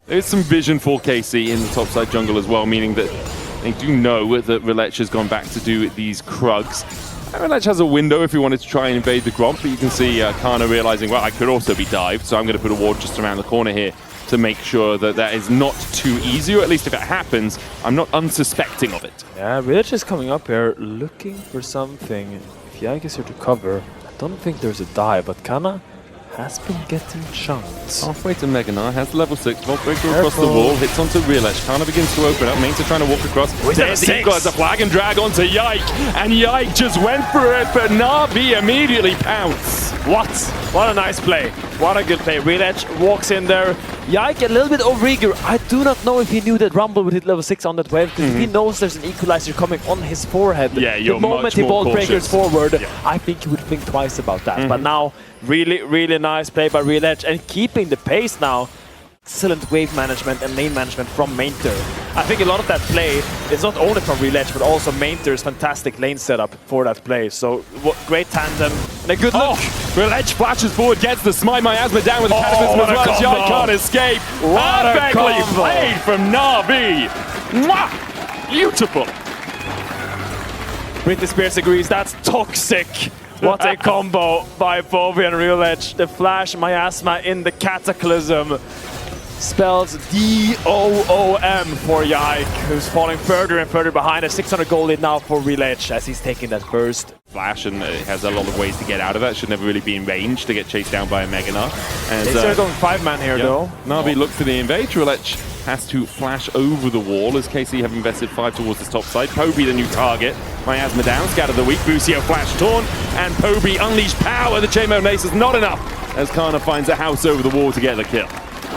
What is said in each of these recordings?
There's some vision for KC in the topside jungle as well, meaning that they do know that Relech has gone back to do these Krugs. Relech has a window if he wanted to try and invade the Gromp, but you can see Kana realizing, well, I could also be dived, so I'm going to put a ward just around the corner here to make sure that that is not too easy, or at least if it happens, I'm not unsuspecting of it. Yeah, Relech is coming up here looking for something. If Yike is here to cover, I don't think there's a dive, but Kana has been getting chunked. Halfway to Meganar, has level 6, Vault Breaker across the wall, hits onto Relech. Kana begins to open up, Mainter trying to walk across. There's Eagle as a flag and drag onto Yike, and Yike just went for it, but Na'Vi immediately pounce. What a nice play. What a good play. Relech walks in there. Yike a little bit overeager. I do not know if he knew that Rumble would hit level 6 on that wave, because if he knows there's an equalizer coming on his forehead, the moment he Vault Breakers forward, I think he would think twice about that. But now, really nice play by Relech, and keeping the pace now. Excellent wave management and lane management from Mainter. I think a lot of that play is not only from Relech, but also Mainter's fantastic lane setup for that play. So great tandem and a good look. Relech flashes forward, gets the smite miasma down with the cataclysm as well as Yike can't escape. Perfectly played from Na'Vi. Mwah! Beautiful. Britney Spears agrees, that's toxic. What a combo by Phoebe and Relech. The flash miasma in the cataclysm. Spells DOOM for Yike, who's falling further and further behind. A 600 goal lead now for Relech as he's taking that first. Flash, and it has a lot of ways to get out of that. Should never really be in range to get chased down by a Meganar. And they're going 5-man here though. Na'Vi looks to the invade. Relech has to flash over the wall as KC have invested 5 towards his top side. Poby the new target. Miasma down, scatter the weak. Busio flash torn, and Poby unleash power. The chainmail mace is not enough as Kana finds a house over the wall to get the kill.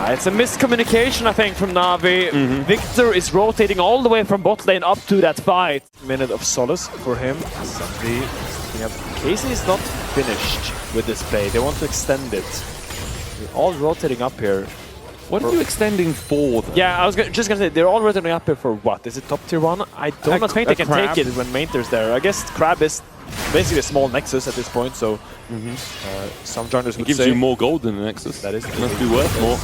It's a miscommunication, I think, from Na'Vi. Victor is rotating all the way from bot lane up to that fight. Minute of solace for him. KC is not finished with this play. They want to extend it. They're all rotating up here. What are you extending for? Yeah, I was just gonna say, they're all rotating up here for what? Is it top tier 1? I don't think they can take it when Mainter's there. I guess Crab is basically a small Nexus at this point, so some joiners would say... It gives you more gold than the Nexus. That is must be worth more.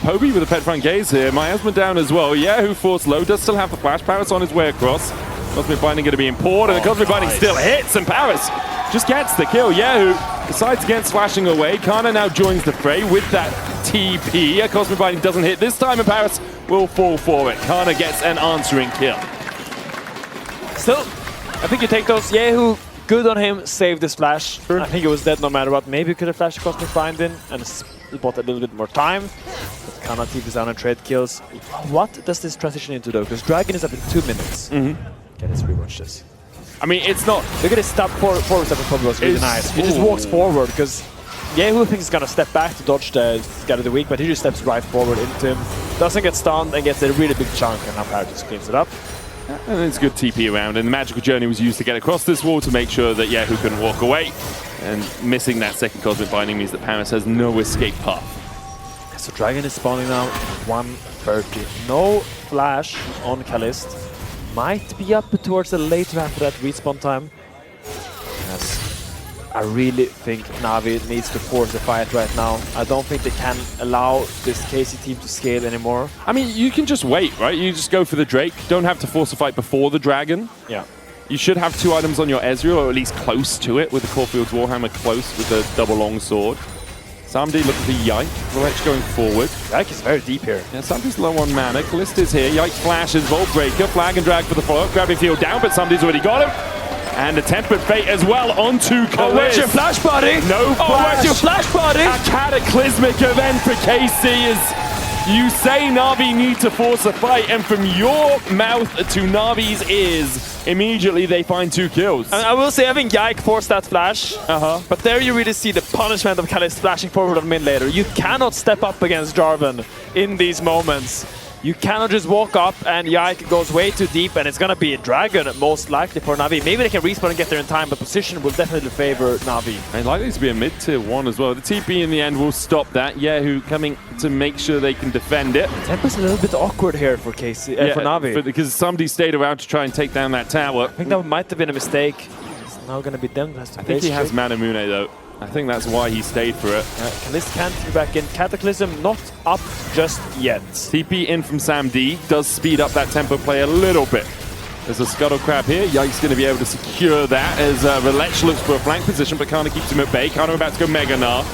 Poby with a pet front gaze here. Miasma down as well. Yahoo force low, does still have the flash. Paris on his way across. Cosmic Binding going to be important, and Cosmic Binding still hits, and Paris just gets the kill. Yahoo decides against flashing away. Kana now joins the fray with that TP. Cosmic Binding doesn't hit this time, and Paris will fall for it. Kana gets an answering kill. Still, I think you take those. Yahoo, good on him, saved this flash. I think it was dead no matter what. Maybe you could have flashed Cosmic Binding and bought a little bit more time. But Kana TPs down and trade kills. What does this transition into though? Because Dragon is up in 2 minutes. Okay, let's rewatch this. I mean, it's not... Look at his step forward step probably was really nice. He just walks forward because Yahoo thinks he's gonna step back to dodge the scatter the weak, but he just steps right forward into him. Doesn't get stunned and gets a really big chunk, and now Parrot just cleans it up. And it's good TP around, and the magical journey was used to get across this wall to make sure that Yahoo can walk away. And missing that second Cosmic Binding means that Paris has no escape path. So Dragon is spawning now, 130. No flash on Kalist. Might be up towards the later half of that respawn time. Yes. I really think Na'Vi needs to force the fight right now. I don't think they can allow this KC team to scale anymore. I mean, you can just wait, right? You just go for the Drake. Don't have to force a fight before the Dragon. Yeah. You should have 2 items on your Ezreal, or at least close to it, with the Caulfield's Warhammer close with the double long sword. Samdi looking for Yike. Relech going forward. Yike is very deep here. Yeah, Samdi's low on mana. Kalist is here. Yike flashes, Vault Breaker, flag and drag for the follow-up. Grabbing field down, but Samdi's already got him. And a Tempered Fate as well onto Kalist. Oh, where's your flash, buddy? No flash. Oh, where's your flash, buddy? A cataclysmic event for KC as you say Na'Vi need to force a fight, and from your mouth to Na'Vi's ears, immediately they find 2 kills. And I will say, I think Yike forced that flash, but there you really see the punishment of Kalist flashing forward on mid later. You cannot step up against Jarvan in these moments. You cannot just walk up, and Yike goes way too deep, and it's gonna be a Dragon most likely for Na'Vi. Maybe they can respawn and get there in time, but position will definitely favor Na'Vi. And likely to be a mid-tier 1 as well. The TP in the end will stop that. Yahoo coming to make sure they can defend it. Tempo's a little bit awkward here for KC, for Na'Vi. Because somebody stayed around to try and take down that tower. I think that might have been a mistake. It's now gonna be them. I think he has Manamune though. I think that's why he stayed for it. Kalist can't be back in. Cataclysm not up just yet. TP in from Sam D does speed up that tempo play a little bit. There's a Scuttle Crab here. Yike's going to be able to secure that as Relech looks for a flank position, but Kana keeps him at bay. Kana about to go Mega Gnar.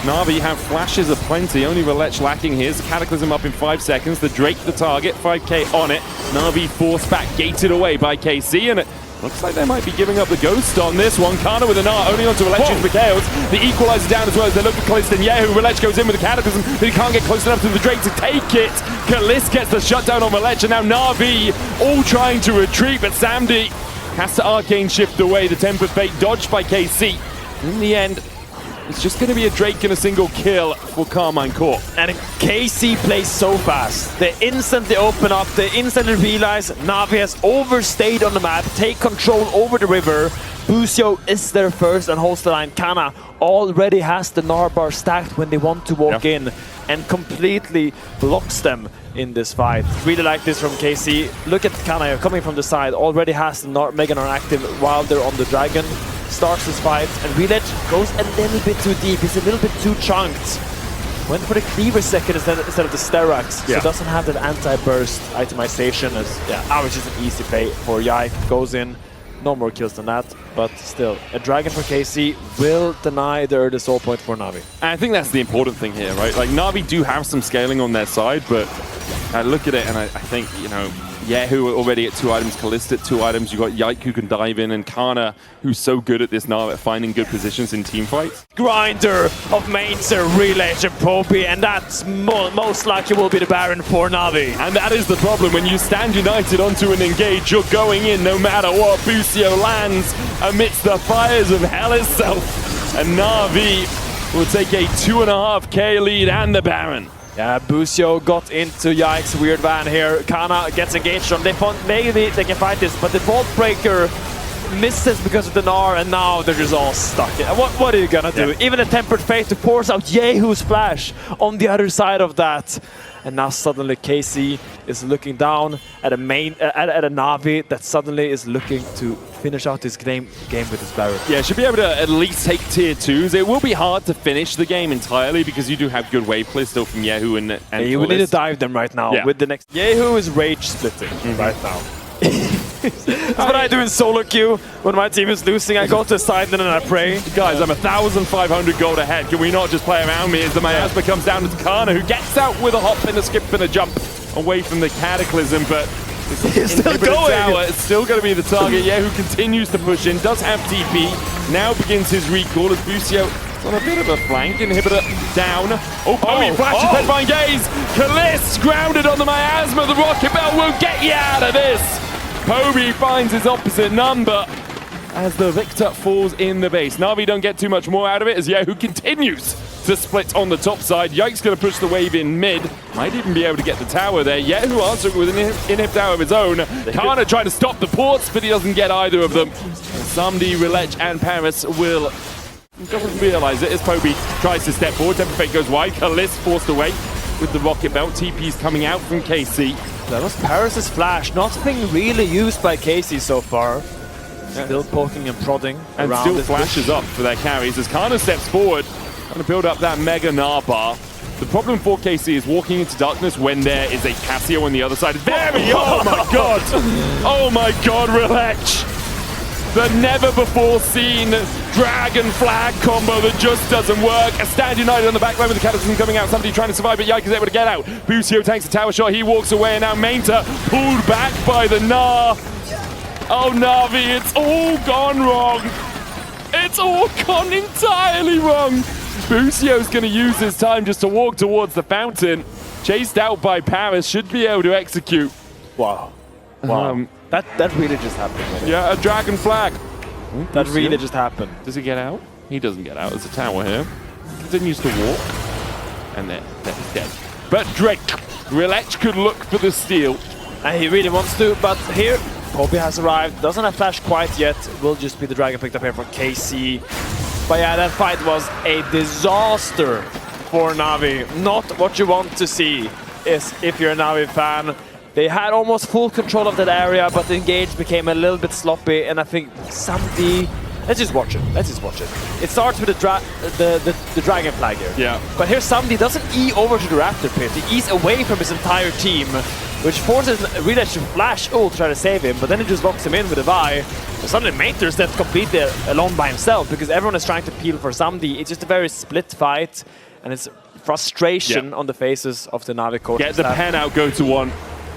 Na'Vi have flashes aplenty, only Relech lacking his. Cataclysm up in 5 seconds. The Drake the target, 5k on it. Na'Vi forced back, gated away by KC, and it looks like they might be giving up the ghost on this one. Kana with an R, only onto Relech's MKOs. The equalizer down as well as they look at Kalist and Yehu. Relech goes in with the Cataclysm, but he can't get close enough to the Drake to take it. Kalist gets the shutdown on Relech, and now Na'Vi all trying to retreat, but Samdi has to Arcane Shift away. The Tempered Fate dodged by KC. In the end, it's just going to be a Drake and a single kill for Carmine Corp. And KC plays so fast. They instantly open up, they instantly realize Na'Vi has overstayed on the map, take control over the river. Busio is there first and holds the line. Kana already has the Gnar bar stacked when they want to walk in and completely blocks them in this fight. Really like this from KC. Look at Kana coming from the side, already has the Mega Gnar active while they're on the Dragon. Starts this fight, and Relech goes a little bit too deep. He's a little bit too chunked. Went for the Cleaver second instead of the Sterax, so doesn't have that anti-burst itemization as, which is an easy play for Yike. Goes in, no more kills than that, but still, a Dragon for KC will deny the early soul point for Na'Vi. And I think that's the important thing here, right? Like, Na'Vi do have some scaling on their side, but I look at it and I think, you know, Yehu already at 2 items, Kalist at 2 items, you got Yike who can dive in, and Kana, who's so good at this now at finding good positions in team fights. Grinder of Mainzer, Relech and Poppy, and that's most likely will be the Baron for Na'Vi. And that is the problem, when you stand united onto an engage, you're going in no matter what. Busio lands amidst the fires of hell itself, and Na'Vi will take a 2.5k lead and the Baron. Yeah, Busio got into Yike's weird van here. Kana gets engaged on. They thought maybe they can fight this, but the Vault Breaker misses because of the Gnar, and now they're just all stuck. What are you gonna do? Even a Tempered Fate to force out Yehu's flash on the other side of that. And now suddenly KC is looking down at a Na'Vi that suddenly is looking to finish out this game with his Baron. Yeah, should be able to at least take tier 2s. It will be hard to finish the game entirely because you do have good wave play still from Yehu and you will need to dive them right now with the next. Yehu is rage splitting right now. That's what I do in solo queue when my team is losing. I go to the side and then I pray. Guys, I'm 1,500 gold ahead. Can we not just play around me as the miasma comes down to Kana, who gets out with a hop and a skip and a jump away from the Cataclysm, but it's still going. Tower, it's still going to be the target. Who continues to push in, does have TP, now begins his recall as Busio on a bit of a flank. Inhibitor down. Flashes Headbine Gaze. Kalist grounded on the miasma. The Rocket Bell will get you out of this. Poby finds his opposite number as the Victor falls in the base. Na'Vi don't get too much more out of it as Yehu continues to split on the top side. Yike's going to push the wave in mid. Might even be able to get the tower there. Yehu answering with an inhib tower of his own. Kana trying to stop the ports, but he doesn't get either of them. Samdi, Relech, and Paris will... doesn't realize it as Poby tries to step forward. Temper Fate goes wide. Kalist forced away with the rocket belt. TP's coming out from KC. That was Paris' flash, not being really used by KC so far. Still poking and prodding and around still flashes up for their carries as Kana steps forward, trying to build up that Mega Gnar bar. The problem for KC is walking into darkness when there is a Cassio on the other side. Oh my god! Oh my god, Relech! The never-before-seen Dragon Flag combo that just doesn't work. A stand united on the back line with the Cataclysm coming out. Somebody trying to survive, but Yike is able to get out. Busio takes a tower shot. He walks away, and now Mainta pulled back by the Gnar. Oh, Na'Vi, it's all gone wrong. It's all gone entirely wrong. Busio's going to use his time just to walk towards the fountain. Chased out by Paris, should be able to execute. Wow. Wow. That really just happened. Yeah, a Dragon Flag. That really just happened. Does he get out? He doesn't get out. There's a tower here. Continues to walk. And there he's dead. But Drake, Relech could look for the steal. And he really wants to, but here, Poppy has arrived. Doesn't have flash quite yet. Will just be the Dragon picked up here for KC. But yeah, that fight was a disaster for Na'Vi. Not what you want to see is if you're a Na'Vi fan. They had almost full control of that area, but the engage became a little bit sloppy, and I think Samdi Let's just watch it. Let's just watch it. It starts with the dragon flag here. Yeah. But here somebody doesn't E over to the Raptor pit. He E's away from his entire team, which forces Redash to flash ult to try to save him, but then it just locks him in with a Vi. So suddenly Mater's left completely alone by himself because everyone is trying to peel for somebody. It's just a very split fight, and it's frustration on the faces of the Navi coach. Get the pen out, go to one.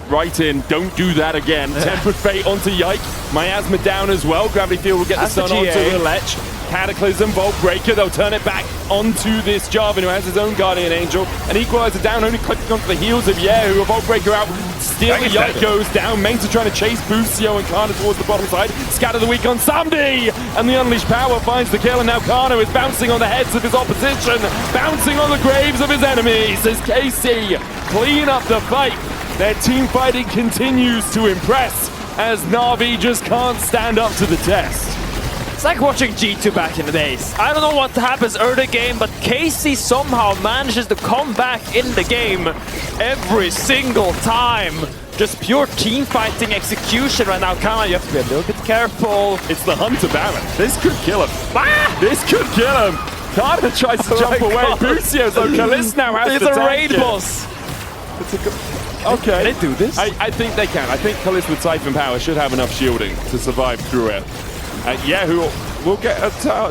Right in, don't do that again. Tempered Fate onto Yike. Miasma down as well. Gravity Field will get the stun onto the Lech. Cataclysm, Vault Breaker, they'll turn it back onto this Jarvan who has his own Guardian Angel. An Equalizer down, only clicking onto the heels of Yehu. A Vault Breaker out, still the Yike goes down. Mains are trying to chase Busio and Kana towards the bottom side. Scatter the weak on Samdi! And the Unleashed Power finds the kill, and now Kana is bouncing on the heads of his opposition, bouncing on the graves of his enemies as KC clean up the fight. Their team fighting continues to impress as Na'Vi just can't stand up to the test. It's like watching G2 back in the days. I don't know what happens early game, but KC somehow manages to come back in the game every single time. Just pure team fighting execution right now. Kana, you have to be a little bit careful. It's the Hunter Baron. This could kill him. Ah! This could kill him. Kana tries to jump away. Busio's though. Kalis now has to raid boss. It's a good... Okay. Can they do this? I think they can. I think Kalis with Siphon Power should have enough shielding to survive through it. Yehu will get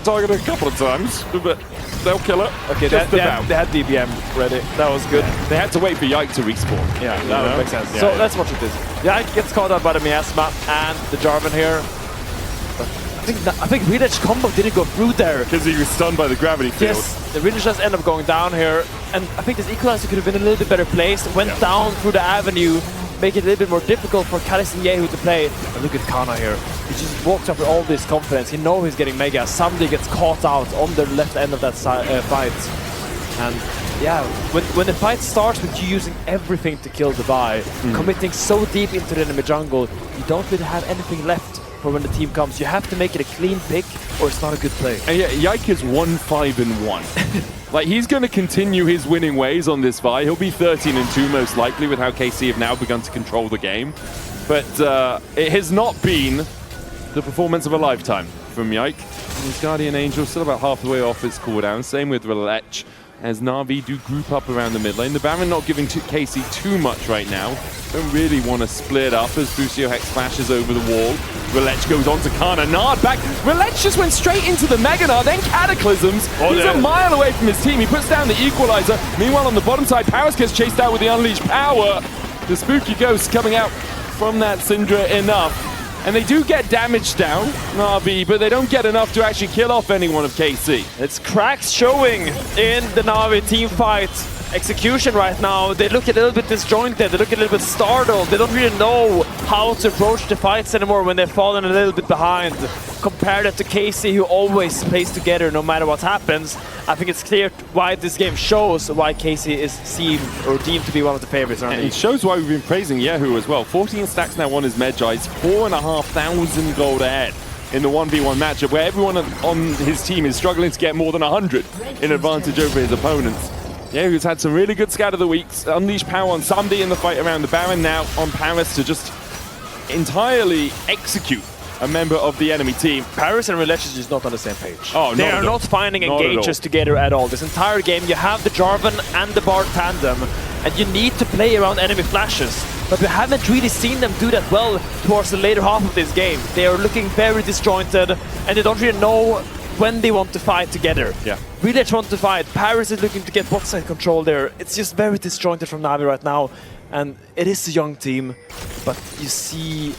targeted a couple of times, but they'll kill it. Okay, they had DBM ready. That was good. They had to wait for Yike to respawn. Yeah, that would make sense. So let's watch this. Yike gets caught up by the Miasma and the Jarvan here. I think Reda's combo didn't go through there. Because he was stunned by the gravity field. Yes, the Reda's just end up going down here. And I think this Equalizer could have been a little bit better placed. Went down through the avenue, make it a little bit more difficult for Kalis and Yehu to play. And look at Kana here. He just walks up with all this confidence. He knows he's getting Mega. Somebody gets caught out on the left end of that fight. And yeah, when the fight starts with you using everything to kill the Vi, committing so deep into the enemy jungle, you don't really have anything left for when the team comes. You have to make it a clean pick or it's not a good play. And yeah, Yike is 1-5-1. Like, he's going to continue his winning ways on this Vi. He'll be 13-2 most likely with how KC have now begun to control the game. But it has not been the performance of a lifetime from Yike. His Guardian Angel still about half the way off its cooldown. Same with Lech, as Na'Vi do group up around the mid lane. The Baron not giving KC too much right now. Don't really want to split up as Busio Hex flashes over the wall. Relech goes on to Kana. Nard back. Relech just went straight into the Mega Nard, then Cataclysms. He's a mile away from his team. He puts down the Equalizer. Meanwhile, on the bottom side, Paris gets chased out with the Unleashed Power. The Spooky Ghost coming out from that Syndra enough. And they do get damage down, Na'Vi, but they don't get enough to actually kill off anyone of KC. It's cracks showing in the Na'Vi team fight execution right now. They look a little bit disjointed, they look a little bit startled. They don't really know how to approach the fights anymore when they've fallen a little bit behind. Compare that to KC, who always plays together no matter what happens. I think it's clear why this game shows why KC is seen or deemed to be one of the favorites. And it shows why we've been praising Yehu as well. 14 stacks now on his Medjay, 4,500 gold ahead in the 1v1 matchup, where everyone on his team is struggling to get more than 100 in advantage over his opponents. Yehu's had some really good scatter of the weeks. Unleashed Power on Samdi in the fight around the Baron, now on Paris to just entirely execute a member of the enemy team. Paris and Relech is just not on the same page. Oh, they are not finding engages together at all. This entire game, you have the Jarvan and the Bard tandem, and you need to play around enemy flashes. But we haven't really seen them do that well towards the later half of this game. They are looking very disjointed, and they don't really know when they want to fight together. Yeah. Relech want to fight. Paris is looking to get bot side control there. It's just very disjointed from Navi right now, and it is a young team, but you see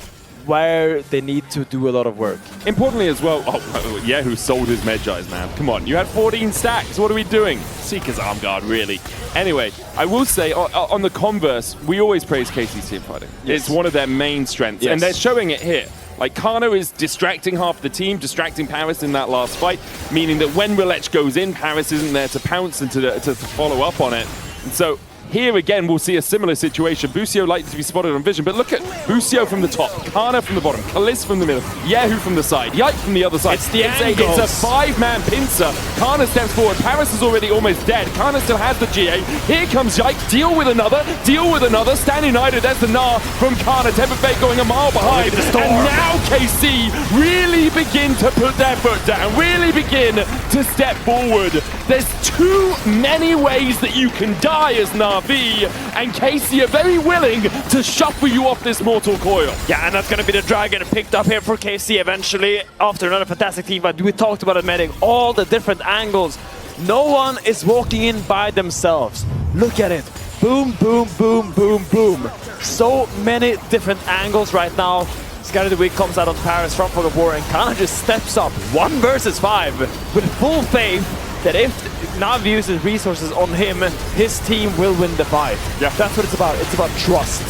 where they need to do a lot of work. Importantly as well, Yehu sold his Medjays, man. Come on, you had 14 stacks. What are we doing? Seeker's Arm Guard, really. Anyway, I will say, on the converse, we always praise KC's team fighting. Yes. It's one of their main strengths, and they're showing it here. Like, Kano is distracting half the team, distracting Paris in that last fight, meaning that when Relech goes in, Paris isn't there to pounce and to follow up on it. And so Here again, we'll see a similar situation. Busio likely to be spotted on vision, but look at Busio from the top, Kana from the bottom, Kalist from the middle, Yehu from the side, Yike from the other side. It's the angles. It's a 5-man pincer. Kana steps forward. Paris is already almost dead. Kana still has the GA. Here comes Yike. Deal with another. Deal with another. Stand United. There's the Gnar from Kana. Tempest going a mile behind. And now KC really begin to put their foot down. Really begin to step forward. There's too many ways that you can die as NAVI, and KC are very willing to shuffle you off this mortal coil. Yeah, and that's going to be the dragon picked up here for KC eventually after another fantastic team fight. We talked about it, Medic, all the different angles. No one is walking in by themselves. Look at it. Boom, boom, boom, boom, boom. So many different angles right now. Scary the Week comes out on Paris from Fog of War, and Kana just steps up 1 versus 5 with full faith that if NAVI uses resources on him, his team will win the fight. Yeah. That's what it's about. It's about trust.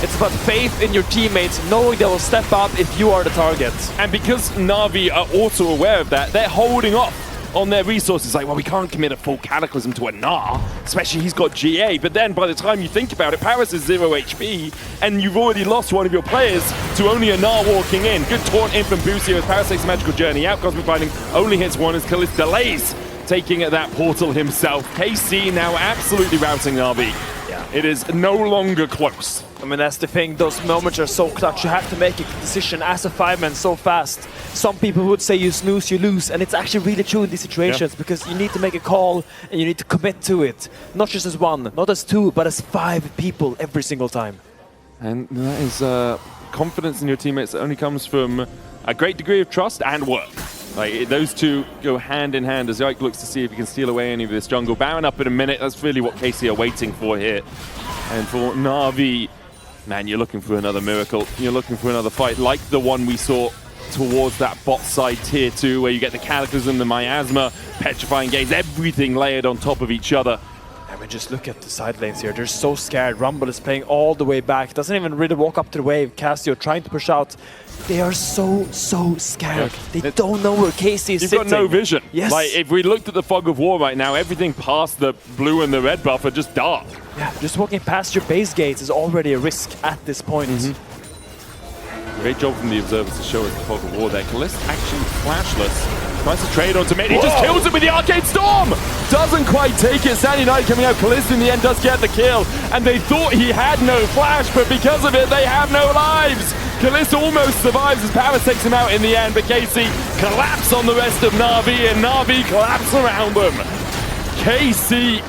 It's about faith in your teammates, knowing they will step up if you are the target. And because NAVI are also aware of that, they're holding off on their resources. Like, well, we can't commit a full Cataclysm to a Gnar, especially he's got GA. But then by the time you think about it, Paris is 0 HP, and you've already lost one of your players to only a Gnar walking in. Good taunt in from Busio as Paris takes a magical journey out. Cosmic Binding only hits one as Kalist delays taking at that portal himself. KC now absolutely routing NAVI. Yeah. It is no longer close. I mean, that's the thing. Those moments are so clutch. You have to make a decision as a 5-man so fast. Some people would say you snooze, you lose. And it's actually really true in these situations because you need to make a call and you need to commit to it. Not just as 1, not as 2, but as 5 people every single time. And that is confidence in your teammates that only comes from a great degree of trust and work. Like, those two go hand in hand as Yike looks to see if he can steal away any of this jungle. Baron up in a minute. That's really what KC are waiting for here. And for NAVI, man, you're looking for another miracle. You're looking for another fight like the one we saw towards that bot side tier 2, where you get the Cataclysm, the Miasma, Petrifying Gaze, everything layered on top of each other. I mean, just look at the side lanes here. They're so scared. Rumble is playing all the way back. Doesn't even really walk up to the wave. Cassio trying to push out. They are so scared. They don't know where KC is sitting. You've got no vision. Yes. Like, if we looked at the Fog of War right now, everything past the blue and the red buff are just dark. Yeah, just walking past your base gates is already a risk at this point. Great job from the observers to show us the Fog of War there. Kalist actually flashless. Tries to trade onto mid. He just kills it with the Arcade Storm! Doesn't quite take it. Sandy Knight coming out. Kalist in the end does get the kill. And they thought he had no flash, but because of it, they have no lives. Kalist almost survives as Paris takes him out in the end, but KC collapse on the rest of NAVI, and NAVI collapse around them. KC,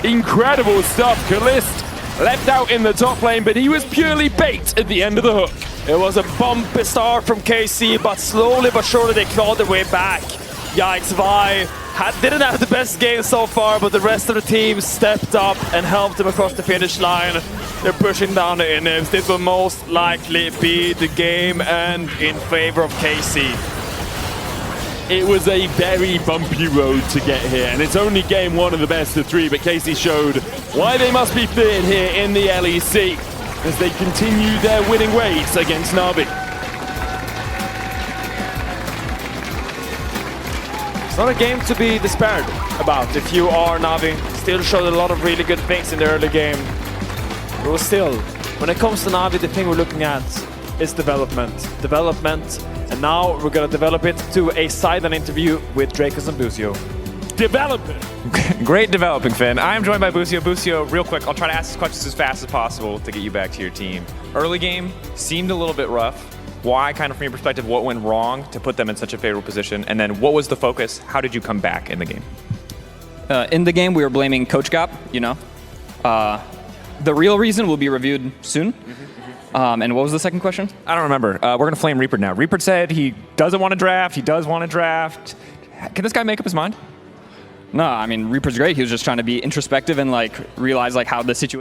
incredible stuff. Kalist left out in the top lane, but he was purely bait at the end of the hook. It was a bumpy start from KC, but slowly but surely they clawed their way back. Yikes, Vi didn't have the best game so far, but the rest of the team stepped up and helped them across the finish line. They're pushing down the inhibs. This will most likely be the game and in favor of KC. It was a very bumpy road to get here, and it's only game 1 of the best of 3, but KC showed why they must be feared here in the LEC as they continue their winning ways against NAVI. It's not a game to be despaired about if you are NAVI. Still showed a lot of really good things in the early game. But still, when it comes to NAVI, the thing we're looking at is development. And now we're going to develop it to a side-on interview with Dracos and Busio. Developing. Great developing, Finn. I'm joined by Busio. Busio, real quick, I'll try to ask these questions as fast as possible to get you back to your team. Early game seemed a little bit rough. Why, kind of from your perspective, what went wrong to put them in such a favorable position? And then what was the focus? How did you come back in the game? In the game, we were blaming Coach Gop, you know. The real reason will be reviewed soon. And what was the second question? I don't remember. We're going to flame Reaper now. Reaper said he doesn't want to draft. He does want to draft. Can this guy make up his mind? No, I mean, Reaper's great. He was just trying to be introspective and like realize like how the situation